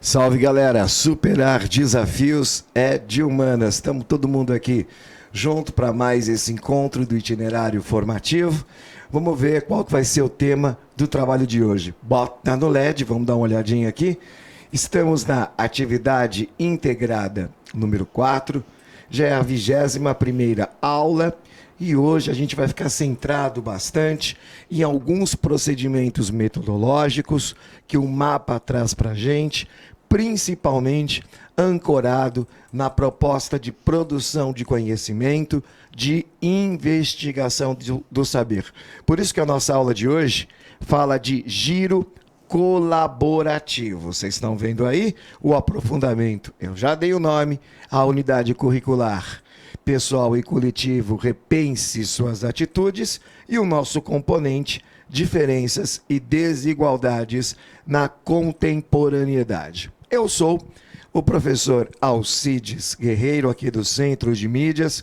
Salve galera, superar desafios é de humanas. Estamos todo mundo aqui junto para mais esse encontro do itinerário formativo. Vamos ver qual que vai ser o tema do trabalho de hoje. Bota no LED, vamos dar uma olhadinha aqui. Estamos na atividade integrada número 4, já é a 21ª aula. E hoje a gente vai ficar centrado bastante em alguns procedimentos metodológicos que o mapa traz para a gente, principalmente ancorado na proposta de produção de conhecimento, de investigação do saber. Por isso que a nossa aula de hoje fala de giro colaborativo. Vocês estão vendo aí o aprofundamento. Eu já dei o nome à unidade curricular. Pessoal e coletivo, repense suas atitudes, e o nosso componente, diferenças e desigualdades na contemporaneidade. Eu sou o professor Alcides Guerreiro, aqui do Centro de Mídias.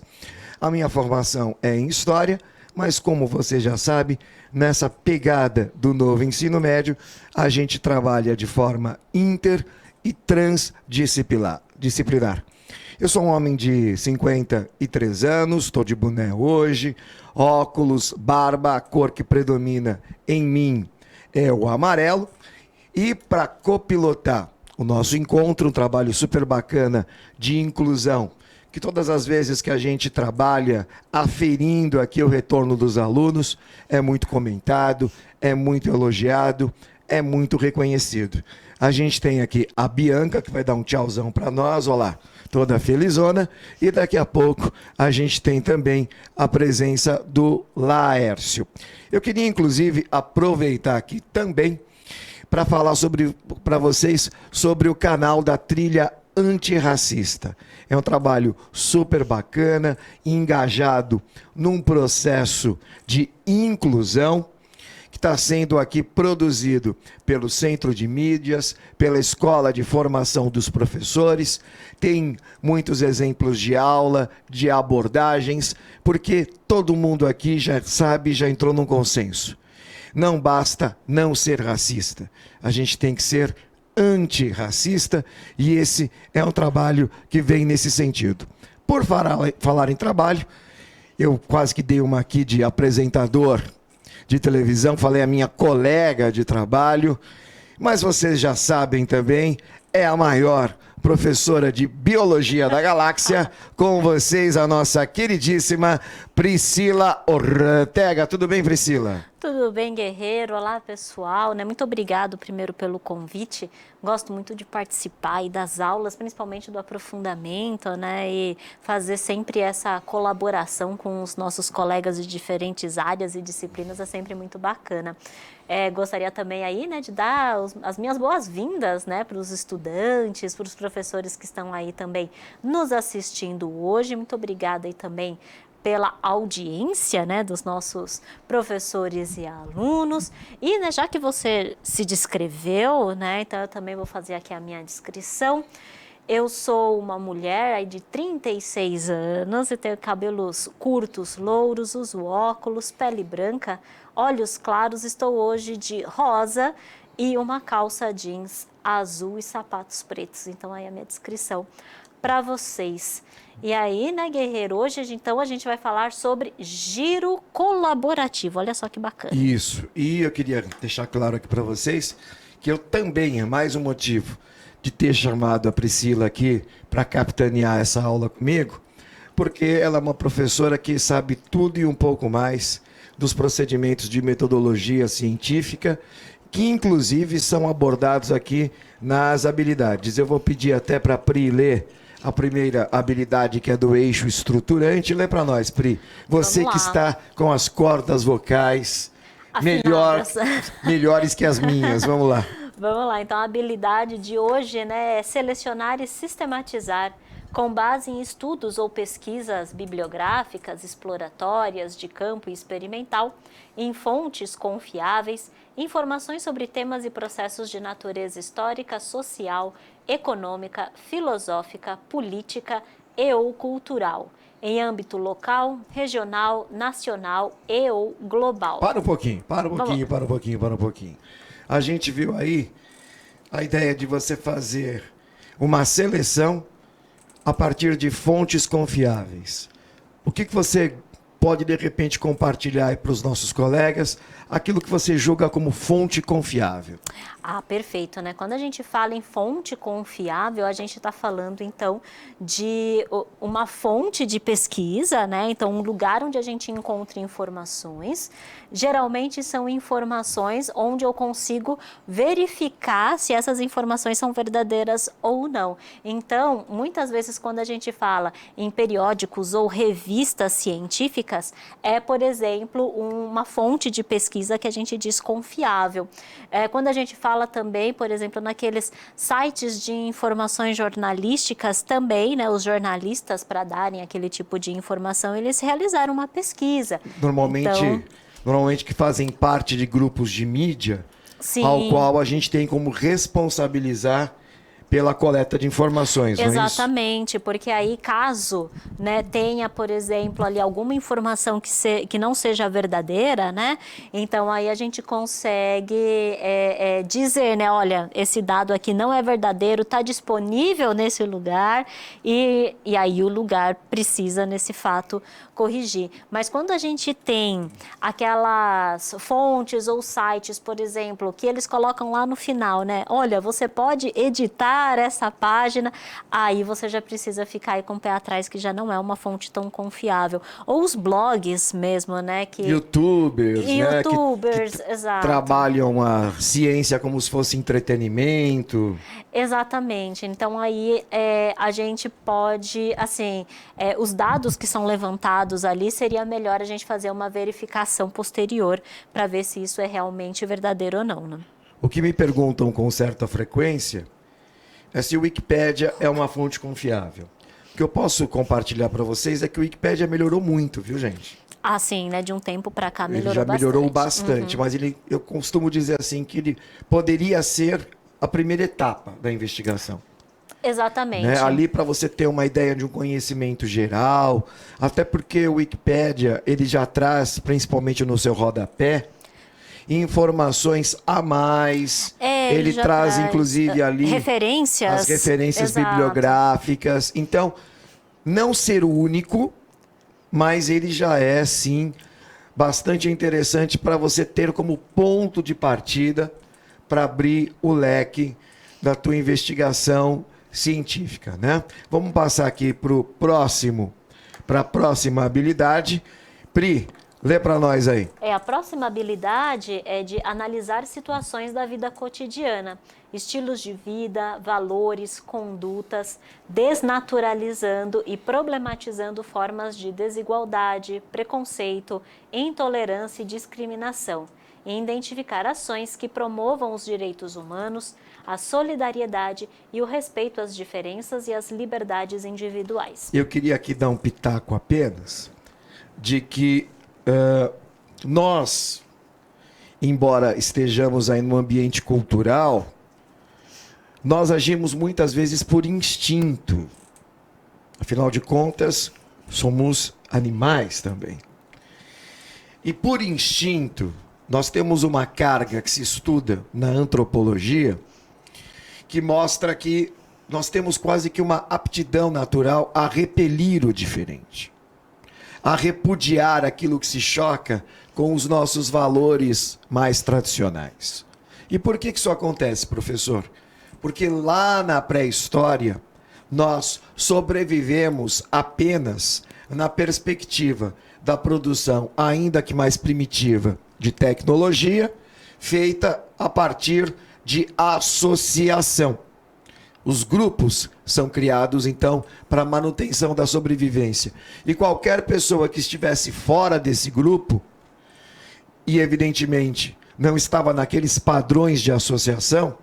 A minha formação é em História, mas como você já sabe, nessa pegada do novo ensino médio, a gente trabalha de forma inter e transdisciplinar. Eu sou um homem de 53 anos, estou de boné hoje, óculos, barba, a cor que predomina em mim é o amarelo. E para copilotar o nosso encontro, um trabalho super bacana de inclusão, que todas as vezes que a gente trabalha aferindo aqui o retorno dos alunos, é muito comentado, é muito elogiado, é muito reconhecido. A gente tem aqui a Bianca, que vai dar um tchauzão para nós, olha lá, toda felizona, e daqui a pouco a gente tem também a presença do Laércio. Eu queria, inclusive, aproveitar aqui também para falar para vocês sobre o canal da Trilha Antirracista. É um trabalho super bacana, engajado num processo de inclusão, que está sendo aqui produzido pelo Centro de Mídias, pela Escola de Formação dos Professores. Tem muitos exemplos de aula, de abordagens, porque todo mundo aqui já sabe, já entrou num consenso. Não basta não ser racista, a gente tem que ser antirracista, e esse é um trabalho que vem nesse sentido. Por falar em trabalho, eu quase que dei uma aqui de apresentador de televisão, falei a minha colega de trabalho, mas vocês já sabem também, é a maior professora de Biologia da Galáxia, com vocês a nossa queridíssima Priscila Ortega. Tudo bem, Priscila? Tudo bem, Guerreiro? Olá, pessoal. Muito obrigado primeiro pelo convite. Gosto muito de participar e das aulas, principalmente do aprofundamento, né? E fazer sempre essa colaboração com os nossos colegas de diferentes áreas e disciplinas é sempre muito bacana. Gostaria também aí, né, de dar as minhas boas-vindas, né, para os estudantes, para os professores que estão aí também nos assistindo hoje. Muito obrigada aí também pela audiência, né, dos nossos professores e alunos. E, né, já que você se descreveu, né, então eu também vou fazer aqui a minha descrição. Eu sou uma mulher aí de 36 anos e tenho cabelos curtos, louros, uso óculos, pele branca, olhos claros. Estou hoje de rosa e uma calça jeans azul e sapatos pretos. Então, aí a minha descrição para vocês. E aí, né, Guerreiro, hoje então a gente vai falar sobre giro colaborativo. Olha só que bacana. Isso. E eu queria deixar claro aqui para vocês que eu também, é mais um motivo de ter chamado a Priscila aqui para capitanear essa aula comigo, porque ela é uma professora que sabe tudo e um pouco mais dos procedimentos de metodologia científica, que inclusive são abordados aqui nas habilidades. Eu vou pedir até para a Pri ler a primeira habilidade, que é do eixo estruturante. Lê para nós, Pri. Você que está com as cordas vocais melhores que as minhas. Vamos lá. Vamos lá, então a habilidade de hoje, né, é selecionar e sistematizar, com base em estudos ou pesquisas bibliográficas, exploratórias, de campo e experimental, em fontes confiáveis, informações sobre temas e processos de natureza histórica, social, econômica, filosófica, política e ou cultural, em âmbito local, regional, nacional e ou global. Para um pouquinho. A gente viu aí a ideia de você fazer uma seleção a partir de fontes confiáveis. O que você pode, de repente, compartilhar para os nossos colegas aquilo que você julga como fonte confiável? Ah, perfeito, né? Quando a gente fala em fonte confiável, a gente está falando, então, de uma fonte de pesquisa, né? Então, um lugar onde a gente encontra informações. Geralmente são informações onde eu consigo verificar se essas informações são verdadeiras ou não. Então, muitas vezes, quando a gente fala em periódicos ou revistas científicas, é, por exemplo, uma fonte de pesquisa que a gente diz confiável. Quando a gente fala também, por exemplo, naqueles sites de informações jornalísticas também, né, os jornalistas, para darem aquele tipo de informação, eles realizaram uma pesquisa. Normalmente que fazem parte de grupos de mídia, sim, ao qual a gente tem como responsabilizar pela coleta de informações, exatamente, não é isso? Porque aí caso, né, tenha, por exemplo, ali alguma informação que não seja verdadeira, né, então aí a gente consegue dizer, né, olha, esse dado aqui não é verdadeiro, está disponível nesse lugar e aí o lugar precisa, nesse fato, corrigir. Mas quando a gente tem aquelas fontes ou sites, por exemplo, que eles colocam lá no final, né, olha, você pode editar essa página, aí você já precisa ficar aí com o pé atrás, que já não é uma fonte tão confiável. Ou os blogs mesmo, né? YouTubers, né? Que Exato. Trabalham a ciência como se fosse entretenimento. Exatamente. Então aí a gente pode, assim, os dados que são levantados ali, seria melhor a gente fazer uma verificação posterior para ver se isso é realmente verdadeiro ou não, né? O que me perguntam com certa frequência é se o Wikipédia é uma fonte confiável. O que eu posso compartilhar para vocês é que o Wikipédia melhorou muito, viu, gente? Ah, sim, né? De um tempo para cá melhorou bastante. Ele já melhorou bastante, uhum. Mas eu costumo dizer assim que ele poderia ser a primeira etapa da investigação. Exatamente. Né? Ali para você ter uma ideia de um conhecimento geral, até porque o Wikipédia ele já traz, principalmente no seu rodapé, informações a mais. Ele traz, inclusive, ali referências, as referências exato, bibliográficas. Então, não ser o único, mas ele já é, sim, bastante interessante para você ter como ponto de partida para abrir o leque da tua investigação científica, né? Vamos passar aqui para a próxima habilidade. Pri, lê para nós aí. A próxima habilidade é de analisar situações da vida cotidiana, estilos de vida, valores, condutas, desnaturalizando e problematizando formas de desigualdade, preconceito, intolerância e discriminação, e identificar ações que promovam os direitos humanos, a solidariedade e o respeito às diferenças e às liberdades individuais. Eu queria aqui dar um pitaco apenas de que nós, embora estejamos aí num ambiente cultural, nós agimos muitas vezes por instinto. Afinal de contas, somos animais também. E por instinto, nós temos uma carga que se estuda na antropologia que mostra que nós temos quase que uma aptidão natural a repelir o diferente, a repudiar aquilo que se choca com os nossos valores mais tradicionais. E por que isso acontece, professor? Porque lá na pré-história, nós sobrevivemos apenas na perspectiva da produção, ainda que mais primitiva, de tecnologia, feita a partir de associação. Os grupos são criados, então, para a manutenção da sobrevivência. E qualquer pessoa que estivesse fora desse grupo, e evidentemente não estava naqueles padrões de associação,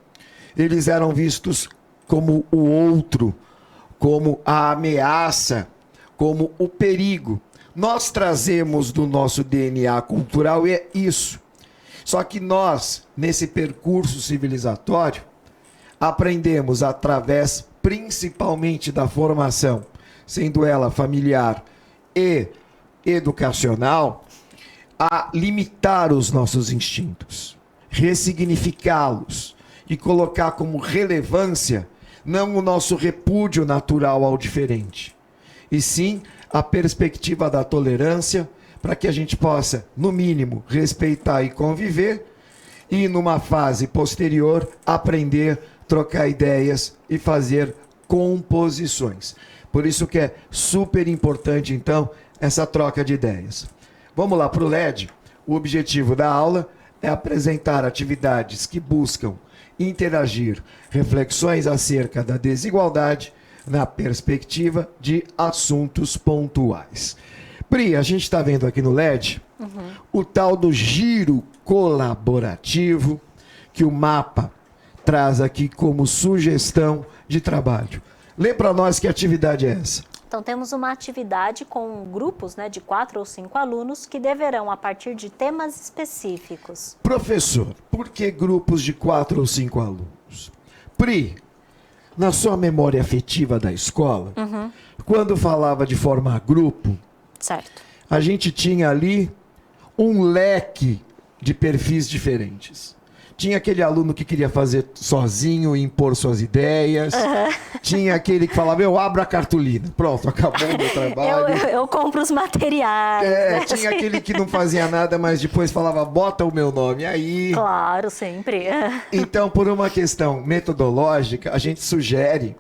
eles eram vistos como o outro, como a ameaça, como o perigo. Nós trazemos do nosso DNA cultural isso. Só que nós, nesse percurso civilizatório, aprendemos através principalmente da formação, sendo ela familiar e educacional, a limitar os nossos instintos, ressignificá-los e colocar como relevância não o nosso repúdio natural ao diferente, e sim a perspectiva da tolerância, para que a gente possa, no mínimo, respeitar e conviver, e numa fase posterior, aprender, trocar ideias e fazer composições. Por isso que é super importante, então, essa troca de ideias. Vamos lá para o LED. O objetivo da aula é apresentar atividades que buscam interagir reflexões acerca da desigualdade na perspectiva de assuntos pontuais. Pri, a gente está vendo aqui no LED o tal do giro colaborativo que o mapa traz aqui como sugestão de trabalho. Lê para nós que atividade é essa. Então, temos uma atividade com grupos, né, de 4 ou 5 alunos que deverão, a partir de temas específicos. Professor, por que grupos de 4 ou 5 alunos? Pri, na sua memória afetiva da escola, quando falava de formar grupo, Certo. a gente tinha ali um leque de perfis diferentes. Tinha aquele aluno que queria fazer sozinho e impor suas ideias. Tinha aquele que falava, eu abro a cartolina. Pronto, acabou o meu trabalho. Eu compro os materiais. Né? Tinha aquele que não fazia nada, mas depois falava, bota o meu nome aí. Claro, sempre. Então, por uma questão metodológica, a gente sugere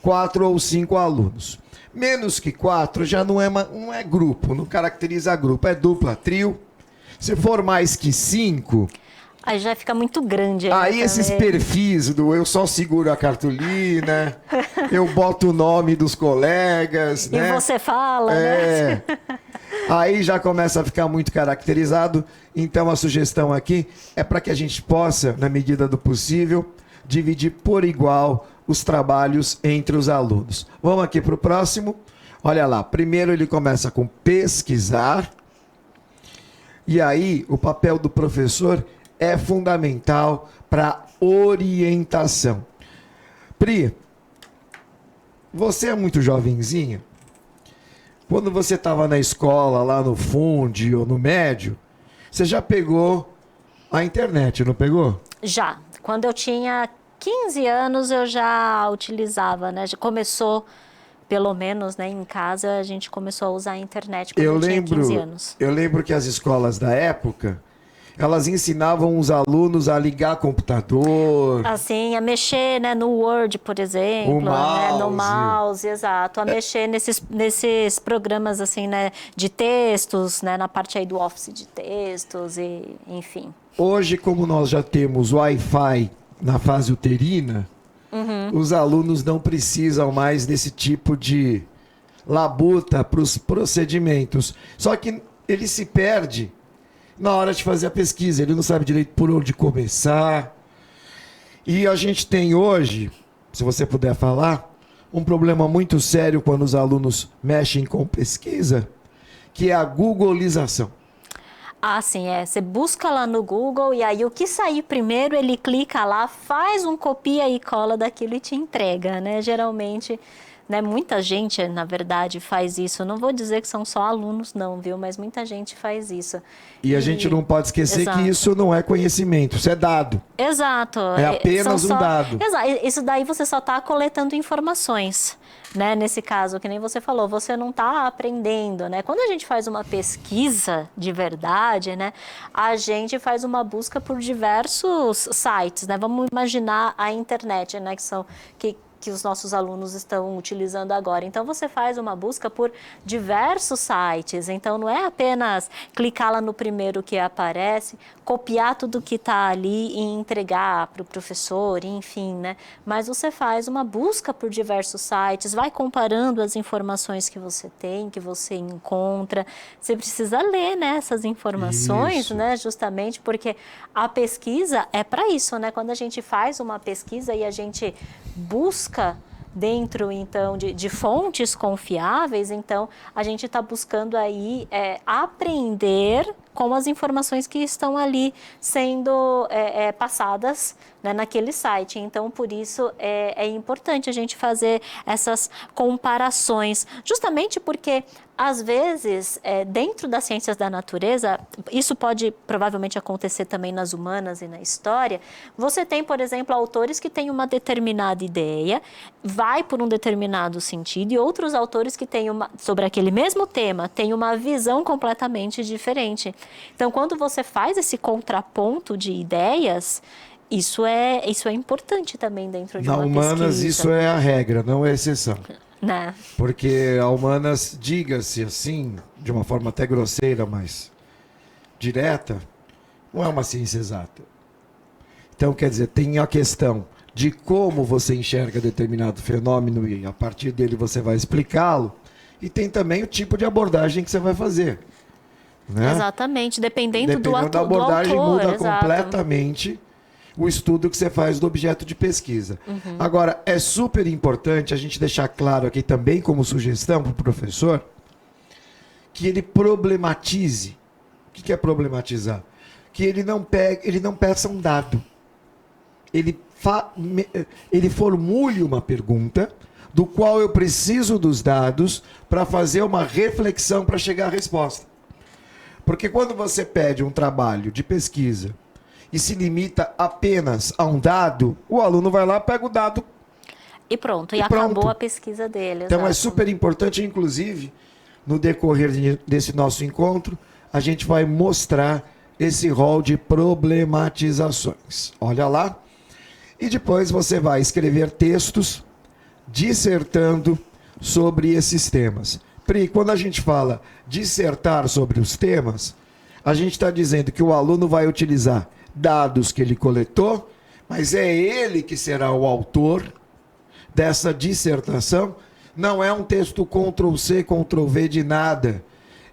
4 ou 5 alunos. Menos que 4 já não é grupo, não caracteriza grupo, é dupla, trio. Se for mais que 5... Aí já fica muito grande. Aí esses perfis do eu só seguro a cartolina, eu boto o nome dos colegas, e né? E você fala, né? Aí já começa a ficar muito caracterizado. Então a sugestão aqui é para que a gente possa, na medida do possível, dividir por igual os trabalhos entre os alunos. Vamos aqui para o próximo. Olha lá, primeiro ele começa com pesquisar. E aí o papel do professor é fundamental para orientação. Pri, você é muito jovenzinha? Quando você estava na escola, lá no fundo ou no médio, você já pegou a internet, não pegou? Já. Quando eu tinha 15 anos, eu já utilizava, né? Já começou, pelo menos, né, em casa, a gente começou a usar a internet quando eu tinha 15 anos. Eu lembro que as escolas da época, elas ensinavam os alunos a ligar computador. Assim, a mexer, né, no Word, por exemplo. Né, no mouse, exato. A mexer nesses programas, assim, né, de textos, né, na parte aí do Office de textos e, enfim. Hoje, como nós já temos Wi-Fi na fase uterina, os alunos não precisam mais desse tipo de labuta para os procedimentos. Só que ele se perde na hora de fazer a pesquisa, ele não sabe direito por onde começar. E a gente tem hoje, se você puder falar, um problema muito sério quando os alunos mexem com pesquisa, que é a googlização. Ah, sim, Você busca lá no Google e aí o que sair primeiro, ele clica lá, faz um copia e cola daquilo e te entrega, né? Geralmente, né, muita gente, na verdade, faz isso. Não vou dizer que são só alunos, não, viu? Mas muita gente faz isso. E a gente não pode esquecer que isso não é conhecimento, isso é dado. Exato. É apenas um dado. Exato. Isso daí você só está coletando informações. Né? Nesse caso, que nem você falou, você não está aprendendo, né? Quando a gente faz uma pesquisa de verdade, né, a gente faz uma busca por diversos sites, né? Vamos imaginar a internet, né, que os nossos alunos estão utilizando agora. Então, você faz uma busca por diversos sites. Então, não é apenas clicar lá no primeiro que aparece, copiar tudo que está ali e entregar para o professor, enfim, né? Mas você faz uma busca por diversos sites, vai comparando as informações que você tem, que você encontra. Você precisa ler, né, essas informações, né? Justamente porque a pesquisa é para isso, né? Quando a gente faz uma pesquisa e a gente busca dentro, então, de fontes confiáveis, então, a gente está buscando aí aprender com as informações que estão ali sendo passadas, né, naquele site. Então, por isso é importante a gente fazer essas comparações, justamente porque, às vezes, dentro das ciências da natureza, isso pode provavelmente acontecer também nas humanas e na história, você tem, por exemplo, autores que têm uma determinada ideia, vai por um determinado sentido, e outros autores que têm sobre aquele mesmo tema, têm uma visão completamente diferente. Então, quando você faz esse contraponto de ideias, isso é importante também dentro de uma pesquisa. Na humanas, isso é a regra, não é a exceção. Né? Porque a humanas, diga-se assim, de uma forma até grosseira, mas direta, não é uma ciência exata. Então, quer dizer, tem a questão de como você enxerga determinado fenômeno e a partir dele você vai explicá-lo, e tem também o tipo de abordagem que você vai fazer. Né? Exatamente, dependendo do da abordagem, do autor, muda exato. completamente o estudo que você faz do objeto de pesquisa. Agora, é super importante a gente deixar claro aqui também, como sugestão para o professor, que ele problematize. O que é problematizar? Que ele não peça um dado. Ele formule uma pergunta do qual eu preciso dos dados para fazer uma reflexão para chegar à resposta. Porque quando você pede um trabalho de pesquisa e se limita apenas a um dado, o aluno vai lá, pega o dado e pronto, e acabou a pesquisa dele. Então exato. É super importante, inclusive, no decorrer desse nosso encontro, a gente vai mostrar esse rol de problematizações. Olha lá. E depois você vai escrever textos dissertando sobre esses temas. Pri, quando a gente fala dissertar sobre os temas, a gente está dizendo que o aluno vai utilizar dados que ele coletou, mas é ele que será o autor dessa dissertação. Não é um texto Ctrl+C, Ctrl+V de nada.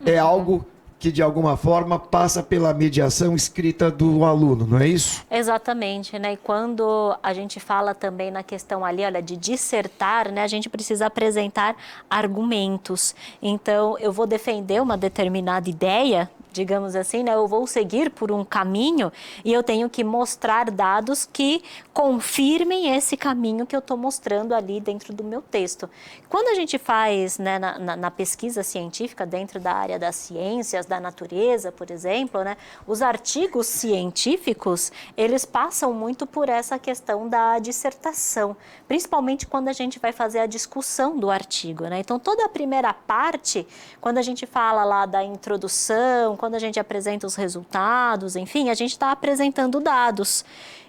É algo que, de alguma forma, passa pela mediação escrita do aluno, não é isso? Exatamente, né? E quando a gente fala também na questão ali, olha, de dissertar, né? A gente precisa apresentar argumentos. Então, eu vou defender uma determinada ideia, digamos assim, né? Eu vou seguir por um caminho e eu tenho que mostrar dados que confirmem esse caminho que eu estou mostrando ali dentro do meu texto. Quando a gente faz, né, na pesquisa científica, dentro da área das ciências, da natureza, por exemplo, né, os artigos científicos, eles passam muito por essa questão da dissertação, principalmente quando a gente vai fazer a discussão do artigo, né? Então, toda a primeira parte, quando a gente fala lá da introdução, quando a gente apresenta os resultados, enfim, a gente está apresentando dados.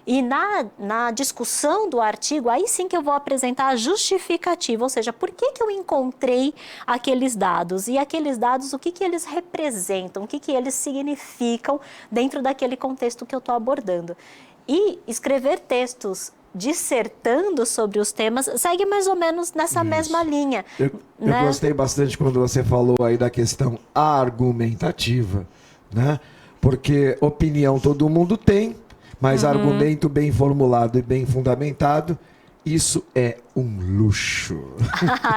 E na discussão do artigo, aí sim que eu vou apresentar a justificativa, ou seja, por que eu encontrei aqueles dados? E aqueles dados, o que eles representam, o que eles significam dentro daquele contexto que eu estou abordando. E escrever textos dissertando sobre os temas segue mais ou menos nessa mesma linha. Eu gostei bastante quando você falou aí da questão argumentativa, né? Porque opinião todo mundo tem, mas argumento bem formulado e bem fundamentado, isso é um luxo.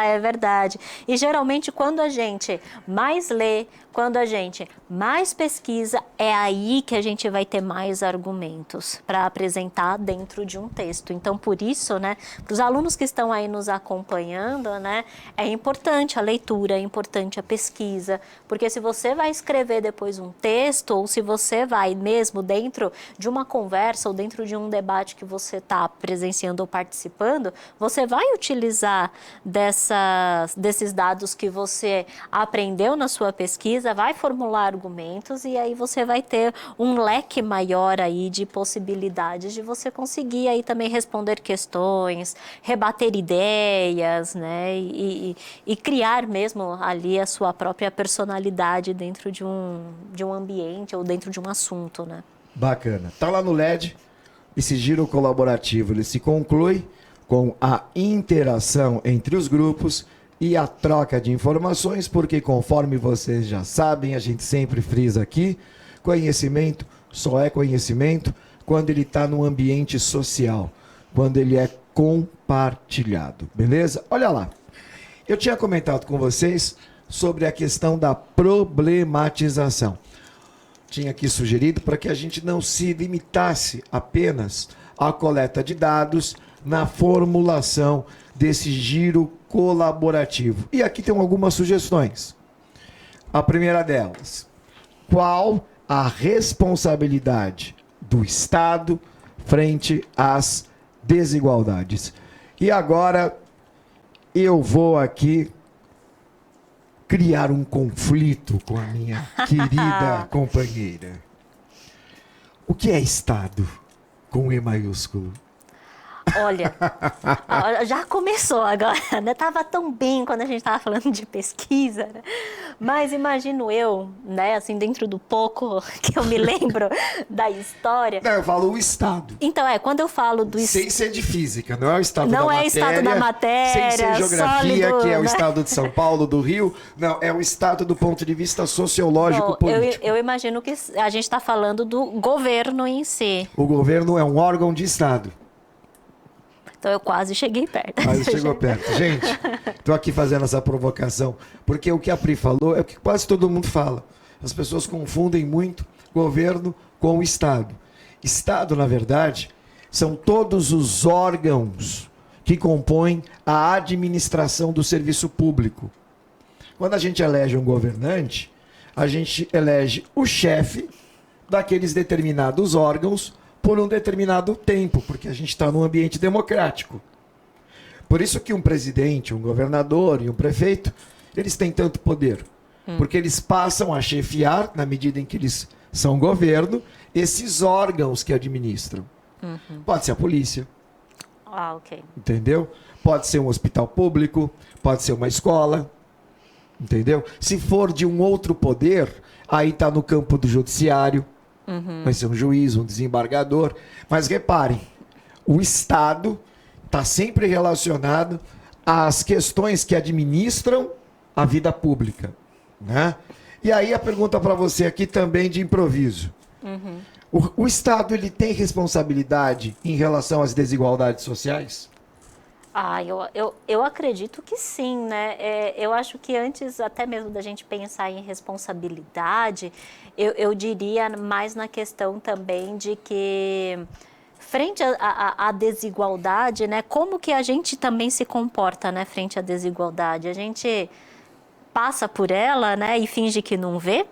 É verdade. E geralmente quando a gente mais lê, quando a gente mais pesquisa, é aí que a gente vai ter mais argumentos para apresentar dentro de um texto. Então, por isso, né, para os alunos que estão aí nos acompanhando, né, é importante a leitura, é importante a pesquisa, porque se você vai escrever depois um texto, ou se você vai mesmo dentro de uma conversa ou dentro de um debate que você está presenciando ou participando, você vai utilizar desses dados que você aprendeu na sua pesquisa, vai formular argumentos e aí você vai ter um leque maior aí de possibilidades de você conseguir aí também responder questões, rebater ideias, né, e criar mesmo ali a sua própria personalidade dentro de um ambiente ou dentro de um assunto, né? Bacana. Tá lá no LED, esse giro colaborativo, ele se conclui com a interação entre os grupos e a troca de informações, porque conforme vocês já sabem, a gente sempre frisa aqui, conhecimento só é conhecimento quando ele está no ambiente social, quando ele é compartilhado, beleza? Olha lá, eu tinha comentado com vocês sobre a questão da problematização. Tinha aqui sugerido para que a gente não se limitasse apenas a coleta de dados, na formulação desse giro colaborativo. E aqui tem algumas sugestões. A primeira delas, qual a responsabilidade do Estado frente às desigualdades? E agora eu vou aqui criar um conflito com a minha querida companheira. O que é Estado com E maiúsculo? Olha, já começou agora, né? Tava tão bem quando a gente estava falando de pesquisa, né? Mas imagino eu, né, assim, dentro do pouco que eu me lembro da história. Não, eu falo o Estado. Então, quando eu falo do Sem ser de física, não é o Estado da não matéria. Não é Estado da matéria. Sem ser geografia, sólido, que é o né? Estado de São Paulo, do Rio. Não, é o Estado do ponto de vista sociológico, Bom, político. eu imagino que a gente está falando do governo em si. O governo é um órgão de Estado. Então eu quase cheguei perto. Mas chegou perto. Gente, estou aqui fazendo essa provocação, porque o que a Pri falou é o que quase todo mundo fala. As pessoas confundem muito governo com o Estado. Estado, na verdade, são todos os órgãos que compõem a administração do serviço público. Quando a gente elege um governante, a gente elege o chefe daqueles determinados órgãos por um determinado tempo, porque a gente está num ambiente democrático. Por isso que um presidente, um governador e um prefeito, eles têm tanto poder. Porque eles passam a chefiar, na medida em que eles são governo, esses órgãos que administram. Pode ser a polícia. Ah, ok. Entendeu? Pode ser um hospital público, pode ser uma escola. Entendeu? Se for de um outro poder, aí está no campo do judiciário. Vai ser um juiz, um desembargador. Mas reparem, o Estado está sempre relacionado às questões que administram a vida pública, né? E aí a pergunta para você aqui também de improviso. O Estado ele tem responsabilidade em relação às desigualdades sociais? Eu acredito que sim, né? Eu acho que antes até mesmo da gente pensar em responsabilidade, eu diria mais na questão também de que, frente à desigualdade, né? Como que a gente também se comporta, né, frente à desigualdade? A gente passa por ela, né, e finge que não vê?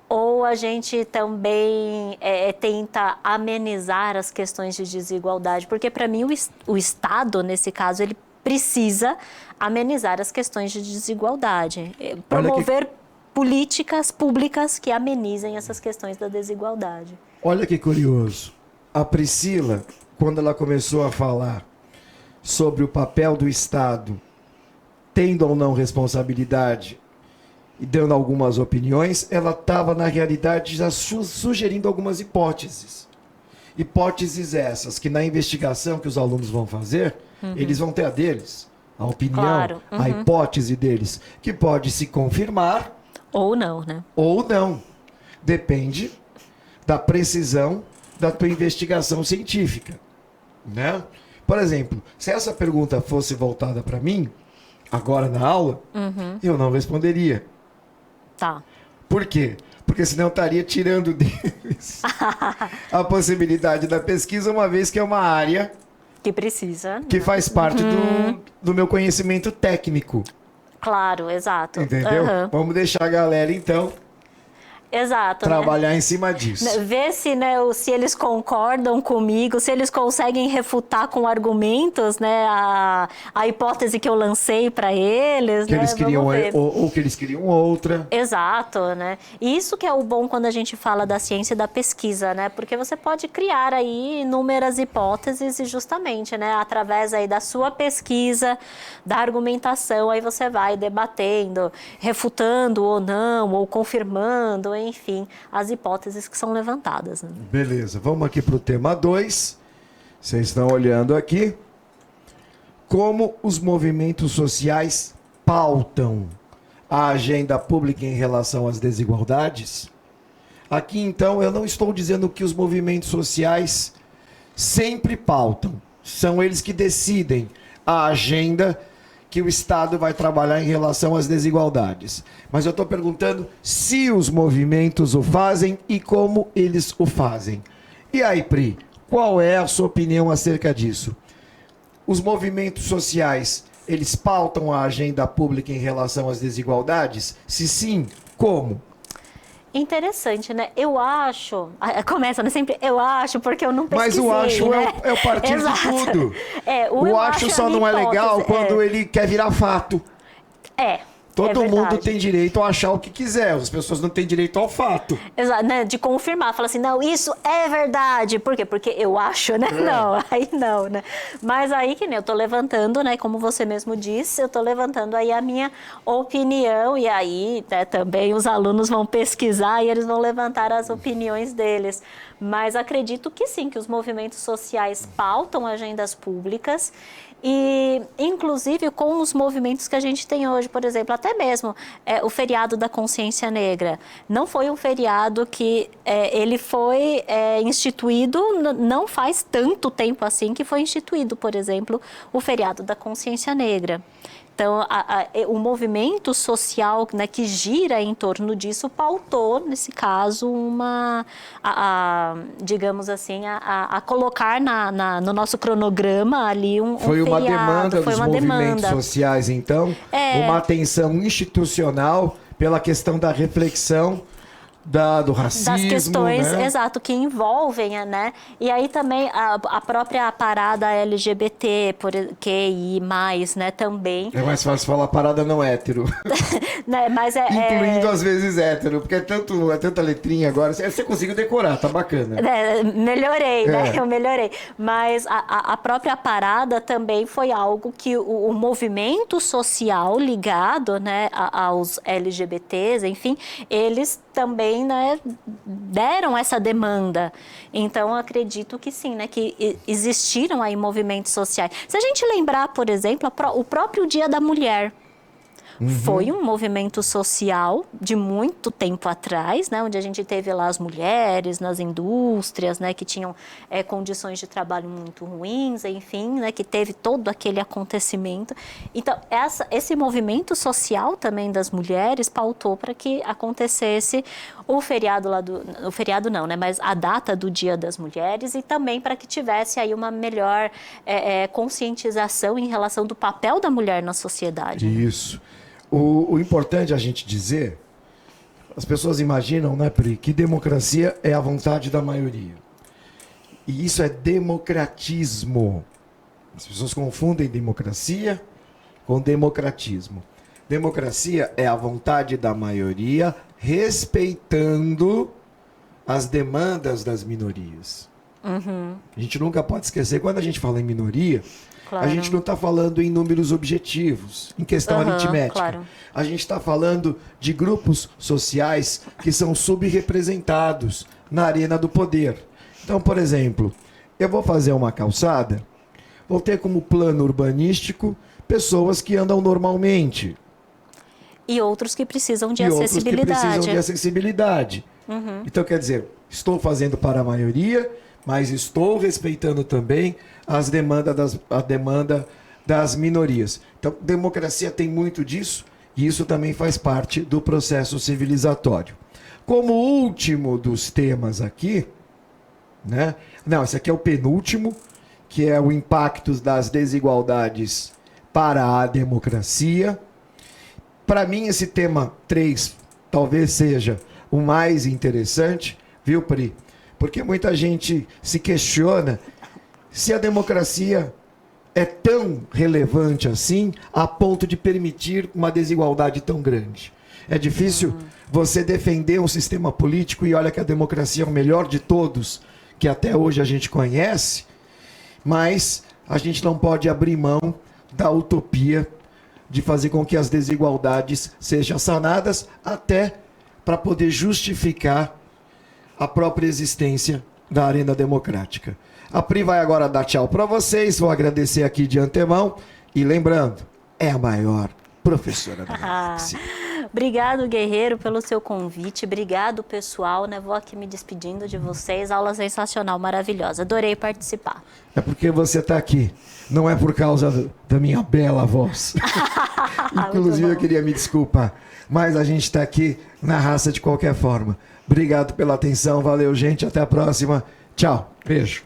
Ou a gente também tenta amenizar as questões de desigualdade? Porque, para mim, o Estado, nesse caso, ele precisa amenizar as questões de desigualdade. Promover políticas públicas que amenizem essas questões da desigualdade. Olha que curioso. A Priscila, quando ela começou a falar sobre o papel do Estado, tendo ou não responsabilidade, e dando algumas opiniões, ela estava, na realidade, já sugerindo algumas hipóteses. Hipóteses essas, que na investigação que os alunos vão fazer, eles vão ter a deles, a opinião, claro. a hipótese deles, que pode se confirmar... Ou não, né? Ou não. Depende da precisão da tua investigação científica, né? Por exemplo, se essa pergunta fosse voltada para mim, agora na aula, eu não responderia. Tá. Por quê? Porque senão eu estaria tirando deles a possibilidade da pesquisa, uma vez que é uma área que precisa. Que faz parte do meu conhecimento técnico. Claro, exato. Entendeu? Vamos deixar a galera, então, exato, trabalhar né? em cima disso. Ver se, né, se eles concordam comigo, se eles conseguem refutar com argumentos, né, a hipótese que eu lancei para eles. Que né? eles queriam, ou que eles queriam outra. Exato, né? E isso que é o bom quando a gente fala da ciência e da pesquisa, né? Porque você pode criar aí inúmeras hipóteses e justamente, né, através aí da sua pesquisa, da argumentação, aí você vai debatendo, refutando ou não, ou confirmando, enfim, as hipóteses que são levantadas. Né? Beleza, vamos aqui para o tema 2. Vocês estão olhando aqui. Como os movimentos sociais pautam a agenda pública em relação às desigualdades? Aqui, então, eu não estou dizendo que os movimentos sociais sempre pautam. São eles que decidem a agenda que o Estado vai trabalhar em relação às desigualdades. Mas eu estou perguntando se os movimentos o fazem e como eles o fazem. E aí, Pri, Qual é a sua opinião acerca disso? Os movimentos sociais, eles pautam a agenda pública em relação às desigualdades? Se sim, como? Interessante, né? Eu acho... Começa, né? Sempre eu acho, porque eu não pesquisei, mas o acho, né? é o partido de tudo. O acho só não é legal quando ele quer virar fato. Todo mundo tem direito a achar o que quiser, as pessoas não têm direito ao fato. Exato, né? De confirmar, falar assim, não, isso é verdade. Por quê? Porque eu acho, né? Não, aí não, né? Mas aí que nem eu tô levantando, né? Como você mesmo disse, eu tô levantando aí a minha opinião e aí, né, também os alunos vão pesquisar e eles vão levantar as opiniões deles. Mas acredito que sim, que os movimentos sociais pautam agendas públicas e, inclusive, com os movimentos que a gente tem hoje, por exemplo, até mesmo o feriado da consciência negra. Não foi um feriado que ele foi instituído, não faz tanto tempo assim que foi instituído, por exemplo, o feriado da consciência negra. Então, o movimento social, né, que gira em torno disso pautou, nesse caso, digamos assim, a colocar no nosso cronograma ali um Foi uma feriado. Demanda dos movimentos sociais, então? Uma atenção institucional pela questão da reflexão do racismo, das questões, né? Exato, que envolvem, né? E aí também a própria parada LGBT, QI+, né, também. É mais fácil falar parada não hétero. Né, mas incluindo às vezes hétero, porque é tanta letrinha agora. Você conseguiu decorar, tá bacana. Melhorei, né? Eu melhorei. Mas a própria parada também foi algo que o movimento social ligado, né, aos LGBTs, enfim, eles também, né, deram essa demanda. Então, acredito que sim, né, que existiram aí movimentos sociais. Se a gente lembrar, por exemplo, o próprio Dia da Mulher, foi um movimento social de muito tempo atrás, né, onde a gente teve lá as mulheres nas indústrias, né, que tinham condições de trabalho muito ruins, enfim, né, que teve todo aquele acontecimento. Então, esse movimento social também das mulheres pautou para que acontecesse o feriado o feriado não, né, mas a data do Dia das Mulheres e também para que tivesse aí uma melhor conscientização em relação do papel da mulher na sociedade. Isso. O importante a gente dizer, as pessoas imaginam, né, Pri, que democracia é a vontade da maioria. E isso é democratismo. As pessoas confundem democracia com democratismo. Democracia é a vontade da maioria respeitando as demandas das minorias. A gente nunca pode esquecer, quando a gente fala em minoria, claro, a gente não está falando em números objetivos, em questão aritmética. Claro. A gente está falando de grupos sociais que são subrepresentados na arena do poder. Então, por exemplo, eu vou fazer uma calçada, vou ter como plano urbanístico pessoas que andam normalmente. E outros que precisam de acessibilidade. Então, quer dizer, estou fazendo para a maioria, mas estou respeitando também a demanda das minorias. Então, democracia tem muito disso, e isso também faz parte do processo civilizatório. Como último dos temas aqui, né? Não, esse aqui é o penúltimo, que é o impacto das desigualdades para a democracia. Para mim, esse tema 3 talvez seja o mais interessante, viu, Pri? Porque muita gente se questiona se a democracia é tão relevante assim a ponto de permitir uma desigualdade tão grande. É difícil você defender um sistema político e olha que a democracia é o melhor de todos que até hoje a gente conhece, mas a gente não pode abrir mão da utopia de fazer com que as desigualdades sejam sanadas até para poder justificar a própria existência da arena democrática. A Pri vai agora dar tchau para vocês, vou agradecer aqui de antemão e lembrando, é a maior professora da galáxia. Obrigado, Guerreiro, pelo seu convite. Obrigado, pessoal, né? Vou aqui me despedindo de vocês. Aula sensacional, maravilhosa. Adorei participar. É porque você está aqui. Não é por causa da minha bela voz. Inclusive, eu queria me desculpar. Mas a gente está aqui na raça de qualquer forma. Obrigado pela atenção. Valeu, gente. Até a próxima. Tchau. Beijo.